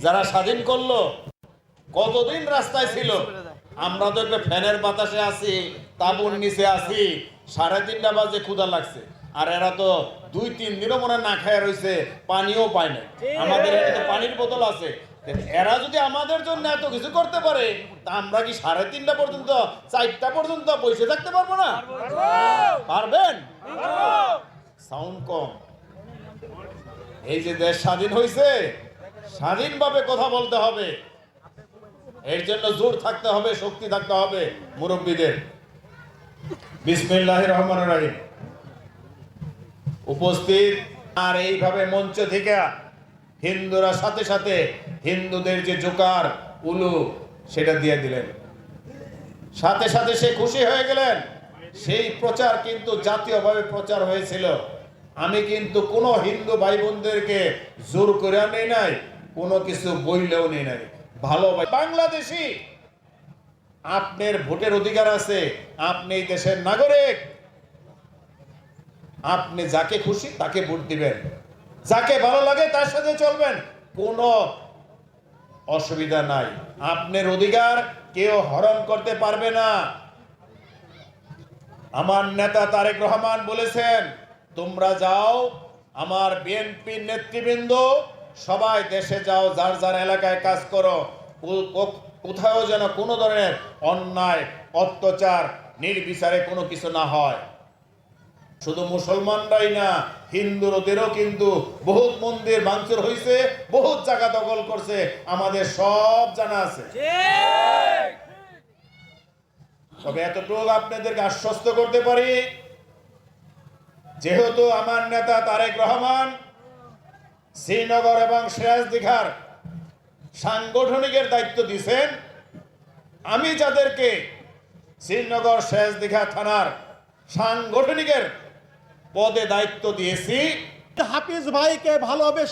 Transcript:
যারা স্বাধীন করলো কতদিন রাস্তায় ছিল, আমরা তো একটা ফ্যানের বাতাসে আছি, তাঁবুর নিচে আছি, 3:30 বাজে ক্ষুধা লাগছে, আর এরা তো 2-3 দিনও মনে না খায় রয়েছে, পানিও পায় না। আমাদের এখানে তো পানির বোতল আছে। এরা যদি আমাদের জন্য এত কিছু করতে পারে, তা আমরা কি 3:30 পর্যন্ত 4টা পর্যন্ত বসে থাকতে পারবো না? পারবেন? সাউন্ড কম। এই যে দেশ স্বাধীন হয়েছে, স্বাধীনভাবে কথা বলতে হবে, এর জন্য জোর থাকতে হবে, শক্তি থাকতে হবে মুরব্বীদের। বিসমিল্লাহির রহমানির রহিম। উপস্থিত আর এইভাবে মঞ্চ থেকে হিন্দুরা সাথে সাথে হিন্দুদের যে জোকার উলু সেটা দিয়ে দিলেন, সাথে সাথে সে খুশি হয়ে গেলেন। সেই প্রচার কিন্তু জাতীয়ভাবে প্রচার হয়েছিল। আমি কিন্তু কোনো হিন্দু ভাই বোনদেরকে জোর করে নেই নাই, কোনো কিছু বইলেও নেই নাই। ভালো বাংলাদেশি, আপনার ভোটের অধিকার আছে, আপনি এই দেশের নাগরিক, আপনি যাকে খুশি তাকে ভোট দিবেন, যাকে ভালো লাগে তার সাথে চলবেন, কোনো অসুবিধা নাই। আপনার অধিকার কেউ হরণ করতে পারবে না। আমার নেতা তারেক রহমান বলেছেন, তোমরা যাও, আমার বিএনপি নেতৃবৃন্দ সবাই দেশে যাও, যার যার এলাকায় কাজ করো, কোথাও যেন কোনো ধরনের অন্যায় অত্যাচার নির্বিচারে কোনো কিছু না হয়। শুধু মুসলমানরাই না, হিন্দুদেরও কিন্তু বহুত মন্দির ভাঙচুর হয়েছে, বহুত জায়গা দখল করছে, আমাদের সব জানা আছে। তবে এতটুকু আপনাদেরকে আশ্বস্ত করতে পারি, যেহেতু আমার নেতা তারেক রহমান শ্রীনগর এবং সিরাজদিঘার সাংগঠনিকের দায়িত্ব দিয়েছেন, আমি যাদেরকে শ্রীনগর সিরাজদিঘা থানার সাংগঠনিকের পদে দায়িত্ব দিয়েছি, হাফিজ ভাইকে ভালোভাবে